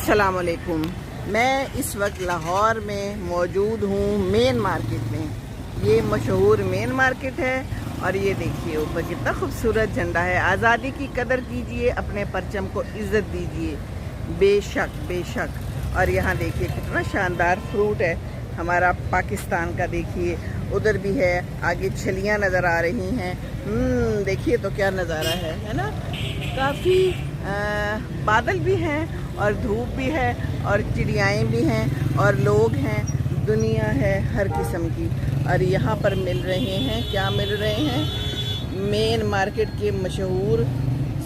अस्सलाम वालेकुम। मैं इस वक्त लाहौर में मौजूद हूँ मेन मार्केट में। ये मशहूर मेन मार्केट है और ये देखिए ऊपर कितना खूबसूरत झंडा है। आज़ादी की कदर कीजिए, अपने परचम को इज़्ज़त दीजिए, बेशक बेशक। और यहाँ देखिए कितना शानदार फ्रूट है हमारा पाकिस्तान का। देखिए उधर भी है, आगे छलियाँ नज़र आ रही हैं। देखिए तो क्या नज़ारा है ना। काफ़ी बादल भी हैं और धूप भी है और चिड़ियाएँ भी हैं और लोग हैं, दुनिया है हर किस्म की। और यहाँ पर मिल रहे हैं, क्या मिल रहे हैं, मेन मार्केट के मशहूर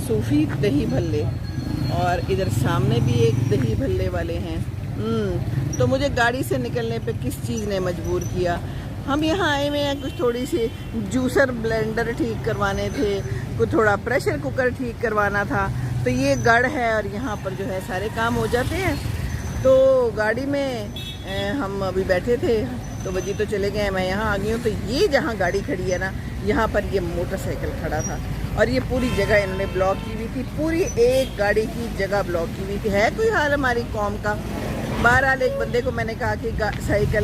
सूफी दही भल्ले। और इधर सामने भी एक दही भल्ले वाले हैं। तो मुझे गाड़ी से निकलने पे किस चीज़ ने मजबूर किया। हम यहाँ आए हुए हैं कुछ थोड़ी सी जूसर ब्लेंडर ठीक करवाने थे, कुछ थोड़ा प्रेशर कुकर ठीक करवाना था। तो ये गढ़ है और यहाँ पर जो है सारे काम हो जाते हैं। तो गाड़ी में हम अभी बैठे थे तो वजी तो चले गए, मैं यहाँ आ गई हूँ। तो ये जहाँ गाड़ी खड़ी है ना, यहाँ पर ये मोटरसाइकिल खड़ा था और ये पूरी जगह इन्होंने ब्लॉक की हुई थी। पूरी एक गाड़ी की जगह ब्लॉक की हुई थी। है कोई हाल हमारी कौम का। बहरहाल एक बंदे को मैंने कहा कि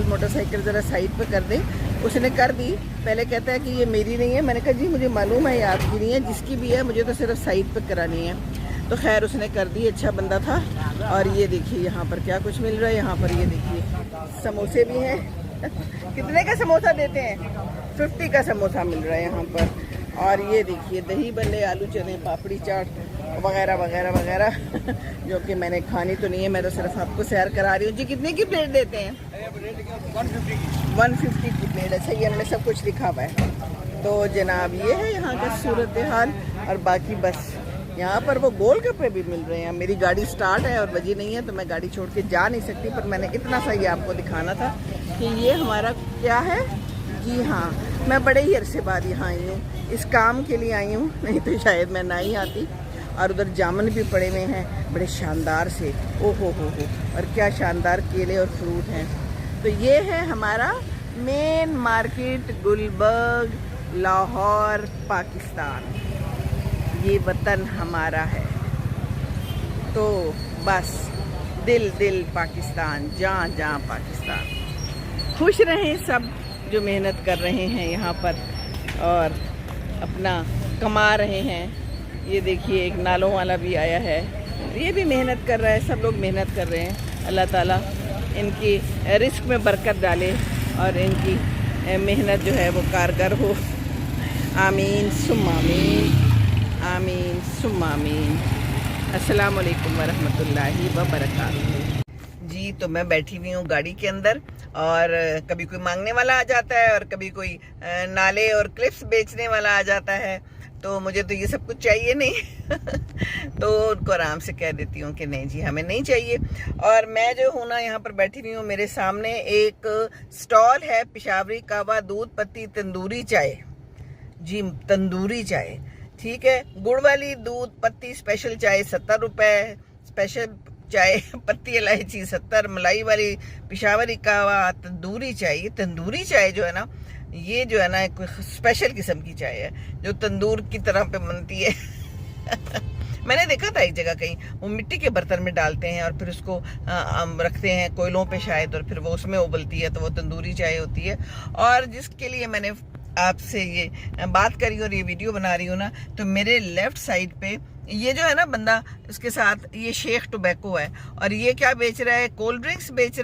मोटरसाइकिल ज़रा साइड पे कर दे, उसने कर दी। पहले कहता है कि ये मेरी नहीं है। मैंने कहा जी मुझे मालूम है ये आपकी नहीं है, जिसकी भी है मुझे तो सिर्फ साइड पे करानी है। तो खैर उसने कर दी, अच्छा बंदा था। और ये देखिए यहाँ पर क्या कुछ मिल रहा है। यहाँ पर ये देखिए समोसे भी हैं। कितने का समोसा देते हैं? 50 का समोसा मिल रहा है यहाँ पर। और ये देखिए दही बल्ले, आलू चने, पापड़ी चाट वगैरह वगैरह वगैरह जो कि मैंने खानी तो नहीं है, मैं तो सिर्फ आपको सैर करा रही हूँ। जी कितने की प्लेट देते हैं? 150 की प्लेट है। सही है, मैंने सब कुछ लिखा हुआ है। तो जनाब ये है यहाँ का सूरत हाल। और बाकी बस यहाँ पर वो गोलगप्पे भी मिल रहे हैं। मेरी गाड़ी स्टार्ट है और वजह नहीं है तो मैं गाड़ी छोड़ के जा नहीं सकती, पर मैंने इतना सा ही आपको दिखाना था कि ये हमारा क्या है। जी हाँ, मैं बड़े ही अरसे बाद यहाँ आई हूँ, इस काम के लिए आई हूँ, नहीं तो शायद मैं ना ही आती। और उधर जामुन भी पड़े हुए हैं बड़े शानदार से, ओ हो, और क्या शानदार केले और फ्रूट हैं। तो ये है हमारा मेन मार्केट, गुलबर्ग, लाहौर, पाकिस्तान। ये वतन हमारा है। तो बस दिल दिल पाकिस्तान, जान जान पाकिस्तान। खुश रहें सब जो मेहनत कर रहे हैं यहाँ पर और अपना कमा रहे हैं। ये देखिए एक नालों वाला भी आया है, ये भी मेहनत कर रहा है। सब लोग मेहनत कर रहे हैं। अल्लाह ताला इनकी रिस्क में बरकत डाले और इनकी मेहनत जो है वो कारगर हो। आमीन सुम्मा आमीन, आमीन सुम्मा आमीन। अस्सलाम वालेकुम वरहमतुल्लाहि वबरकातुहू। जी तो मैं बैठी हुई हूँ गाड़ी के अंदर और कभी कोई मांगने वाला आ जाता है और कभी कोई नाले और क्लिप्स बेचने वाला आ जाता है। तो मुझे तो ये सब कुछ चाहिए नहीं तो उनको आराम से कह देती हूँ कि नहीं जी हमें नहीं चाहिए। और मैं जो हूँ ना यहाँ पर बैठी हुई हूँ, मेरे सामने एक स्टॉल है पेशावरी कहवा दूध पत्ती तंदूरी चाय। जी तंदूरी चाय, ठीक है। गुड़ वाली दूध पत्ती स्पेशल चाय 70 रुपये, स्पेशल चाय पत्ती इलायची 70, मलाई वाली पेशावरी कहवा तंदूरी चाय। ये तंदूरी चाय जो है ना, ये जो है ना एक स्पेशल किस्म की चाय है जो तंदूर की तरह पे बनती है मैंने देखा था एक जगह कहीं, वो मिट्टी के बर्तन में डालते हैं और फिर उसको रखते हैं कोयलों पे शायद, और फिर वो उसमें उबलती है तो वो तंदूरी चाय होती है। और जिसके लिए मैंने आपसे ये बात करी और ये वीडियो बना रही हूँ ना, तो मेरे लेफ्ट साइड पे ये जो है ना बंदा, इसके साथ ये शेख टोबैको है और ये क्या बेच रहा है, कोल्ड ड्रिंक्स बेच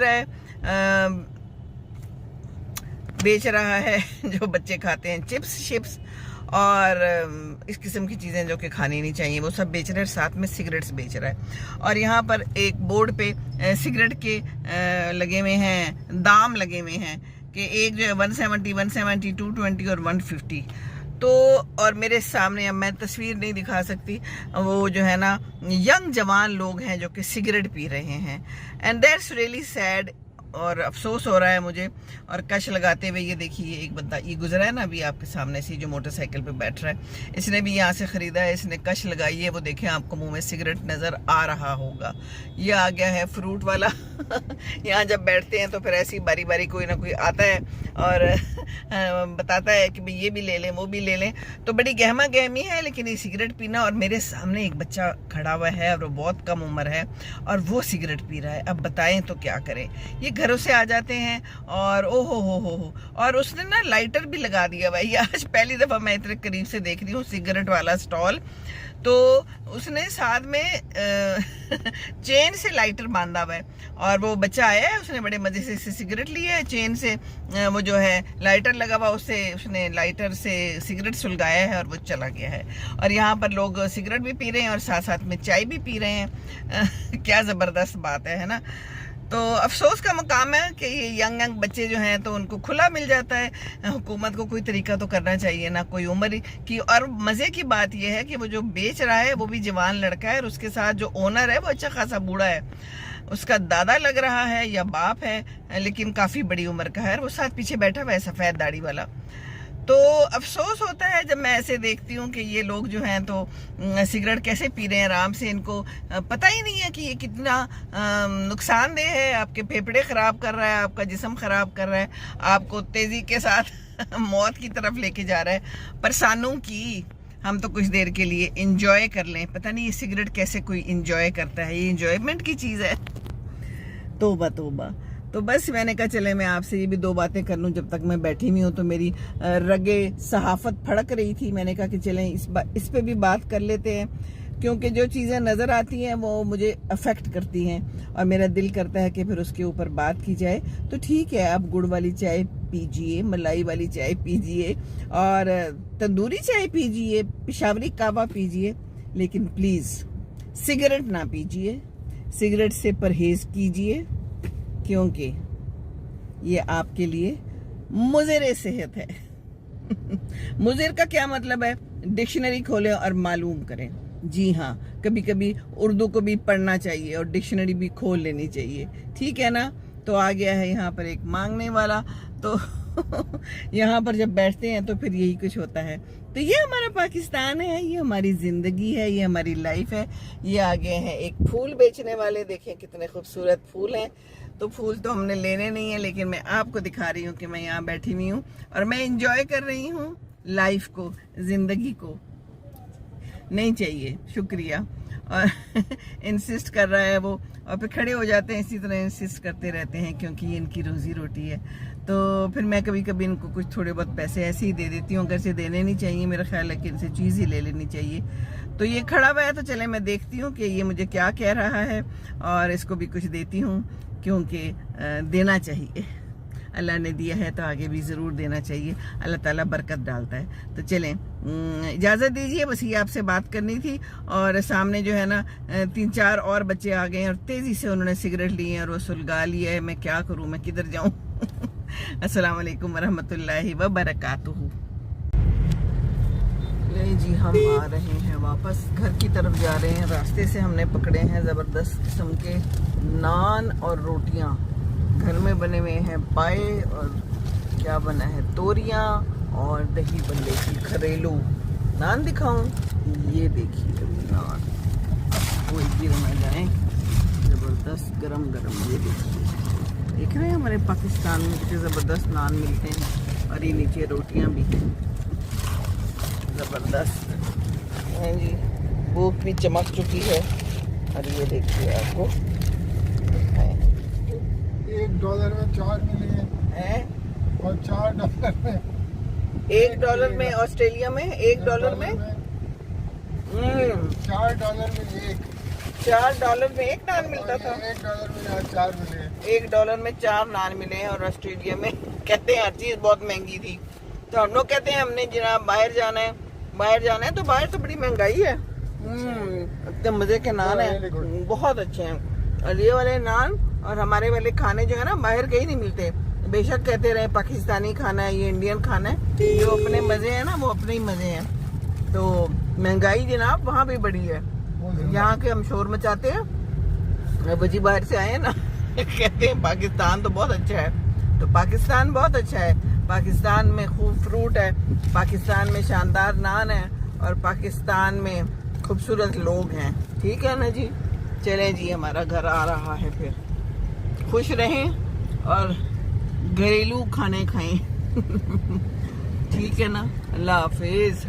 रहा है जो बच्चे खाते हैं, चिप्स शिप्स और इस किस्म की चीज़ें जो कि खानी नहीं चाहिए, वो सब बेच रहे हैं। साथ में सिगरेट्स बेच रहा है। और यहाँ पर एक बोर्ड पे सिगरेट के लगे हुए हैं, दाम लगे हुए हैं कि एक जो है 170, 170, 220 और 150। तो और मेरे सामने, अब मैं तस्वीर नहीं दिखा सकती, वो जो है ना यंग जवान लोग हैं जो कि सिगरेट पी रहे हैं। एंड दैट्स रियली सैड और अफसोस हो रहा है मुझे। और कश लगाते हुए ये देखिए एक बंदा ये गुजरा है ना अभी आपके सामने से, जो मोटरसाइकिल पे बैठ रहा है, इसने भी यहाँ से ख़रीदा है, इसने कश लगाई है। वो देखें आपको मुंह में सिगरेट नज़र आ रहा होगा। ये आ गया है फ्रूट वाला यहाँ जब बैठते हैं तो फिर ऐसी बारी बारी कोई ना कोई आता है और बताता है कि भाई ये भी ले लें, वो भी ले लें। तो बड़ी गहमा गहमी है। लेकिन ये सिगरेट पीना, और मेरे सामने एक बच्चा खड़ा हुआ है और वो बहुत कम उम्र है और वो सिगरेट पी रहा है। अब बताएं तो क्या करें। ये घरों से आ जाते हैं और ओ हो, और उसने ना लाइटर भी लगा दिया भाई। आज पहली दफ़ा मैं इतने करीब से देख रही हूँ सिगरेट वाला स्टॉल। तो उसने साथ में चेन से लाइटर बांधा हुआ है और वो बच्चा आया है, उसने बड़े मज़े से सिगरेट ली है चेन से, वो जो है लाइटर लगा हुआ उससे उसने लाइटर से सिगरेट सुलगाया है और वो चला गया है। और यहाँ पर लोग सिगरेट भी पी रहे हैं और साथ साथ में चाय भी पी रहे हैं। क्या ज़बरदस्त बात है ना। तो अफसोस का मुकाम है कि ये यंग बच्चे जो हैं तो उनको खुला मिल जाता है। हुकूमत को कोई तरीका तो करना चाहिए ना, कोई उम्र की। और मज़े की बात यह है कि वो जो बेच रहा है वो भी जवान लड़का है और उसके साथ जो ओनर है वो अच्छा खासा बूढ़ा है। उसका दादा लग रहा है या बाप है, लेकिन काफ़ी बड़ी उम्र का है। वो साथ पीछे बैठा हुआ है सफ़ेद दाढ़ी वाला। तो अफसोस होता है जब मैं ऐसे देखती हूँ कि ये लोग जो हैं तो सिगरेट कैसे पी रहे हैं आराम से। इनको पता ही नहीं है कि ये कितना नुकसानदेह है। आपके फेफड़े ख़राब कर रहा है, आपका जिस्म ख़राब कर रहा है, आपको तेज़ी के साथ मौत की तरफ लेके जा रहा है। परेशानों की हम तो कुछ देर के लिए इंजॉय कर लें। पता नहीं ये सिगरेट कैसे कोई इंजॉय करता है, ये इंजॉयमेंट की चीज़ है। तोबा तोबा। तो बस मैंने कहा चले मैं आपसे ये भी दो बातें कर लूँ जब तक मैं बैठी हुई हूँ। तो मेरी रगे सहाफत फड़क रही थी, मैंने कहा कि चलें इस पे भी बात कर लेते हैं, क्योंकि जो चीज़ें नज़र आती हैं वो मुझे अफेक्ट करती हैं और मेरा दिल करता है कि फिर उसके ऊपर बात की जाए। तो ठीक है, आप गुड़ वाली चाय पीजिए, मलाई वाली चाय पीजिए और तंदूरी चाय पीजिए, पेशावरी कहवा पीजिए, लेकिन प्लीज़ सिगरेट ना पीजिए। सिगरेट से परहेज़ कीजिए, क्योंकि ये आपके लिए मुज़िर सेहत है। मुज़िर का क्या मतलब है? डिक्शनरी खोलें और मालूम करें। जी हाँ, कभी कभी उर्दू को भी पढ़ना चाहिए और डिक्शनरी भी खोल लेनी चाहिए, ठीक है ना। तो आ गया है यहाँ पर एक मांगने वाला। तो यहाँ पर जब बैठते हैं तो फिर यही कुछ होता है। तो ये हमारा पाकिस्तान है, ये हमारी ज़िंदगी है, ये हमारी लाइफ है। ये आ गए हैं एक फूल बेचने वाले, देखें कितने खूबसूरत फूल हैं। तो फूल तो हमने लेने नहीं है, लेकिन मैं आपको दिखा रही हूँ कि मैं यहाँ बैठी हुई हूँ और मैं इंजॉय कर रही हूँ लाइफ को, ज़िंदगी को। नहीं चाहिए, शुक्रिया। और इंसिस्ट कर रहा है वो, और फिर खड़े हो जाते हैं, इसी तरह इंसिस्ट करते रहते हैं, क्योंकि ये इनकी रोज़ी रोटी है। तो फिर मैं कभी कभी इनको कुछ थोड़े बहुत पैसे ऐसे ही दे देती हूँ। अगर से देने नहीं चाहिए, मेरा ख्याल है कि इनसे चीज़ ही ले लेनी चाहिए। तो ये खड़ा हुआ है, तो चले मैं देखती हूँ कि ये मुझे क्या कह रहा है और इसको भी कुछ देती हूँ, क्योंकि देना चाहिए। अल्लाह ने दिया है तो आगे भी ज़रूर देना चाहिए, अल्लाह ताला बरकत डालता है। तो चलें, इजाज़त दीजिए, बस ये आपसे बात करनी थी। और सामने जो है ना 3-4 और बच्चे आ गए हैं और तेज़ी से उन्होंने सिगरेट ली है और वो सुलगा लिया है। मैं क्या करूँ, मैं किधर जाऊँ। अस्सलाम वालेकुम वरहमतुल्लाहि वबरकातुहू। नहीं जी, हम आ रहे हैं वापस, घर की तरफ जा रहे हैं। रास्ते से हमने पकड़े हैं ज़बरदस्त किस्म के नान और रोटियां। घर में बने हुए हैं पाए और क्या बना है, तोरियां और दही बल्ले की घरेलू नान। दिखाऊं, ये देखिए नान, कोई गिर ना जाए, ज़बरदस्त गरम गरम। ये देखिए, देख रहे हैं हमारे पाकिस्तान में कितने ज़बरदस्त नान मिलते हैं। और ये नीचे रोटियां भी हैं, ज़बरदस्त हैं जी। भूख भी चमक चुकी है। और ये देखिए, आपको $1 में 4 मिले हैं और $4 में $1 में, ऑस्ट्रेलिया में $1 में $4 में एक, $4 में एक नान मिलता था। $1 में आज 4 मिले हैं। $1 में 4 नान मिले हैं। और ऑस्ट्रेलिया में कहते हैं हर चीज़ बहुत महंगी थी। तो हम लोग कहते हैं हमने जनाब बाहर जाना है, तो बाहर तो बड़ी महंगाई है। इतने मज़े के नान हैं, बहुत अच्छे हैं। और ये वाले नान और हमारे वाले खाने जो है ना, बाहर कहीं नहीं मिलते। बेशक कहते रहे पाकिस्तानी खाना है, ये इंडियन खाना है, जो अपने मज़े हैं ना वो अपने ही मज़े हैं। तो महंगाई जनाब वहाँ भी बड़ी है। यहाँ के हम शोर मचाते हैं, वजी बाहर से आए हैं ना, कहते हैं पाकिस्तान तो बहुत अच्छा है। तो पाकिस्तान बहुत अच्छा है। पाकिस्तान में खूब फ्रूट है, पाकिस्तान में शानदार नान है और पाकिस्तान में खूबसूरत लोग हैं, ठीक है ना जी। चलें जी, हमारा घर आ रहा है फिर। खुश रहें और घरेलू खाने खाएं। ठीक है ना, अल्लाह हाफिज।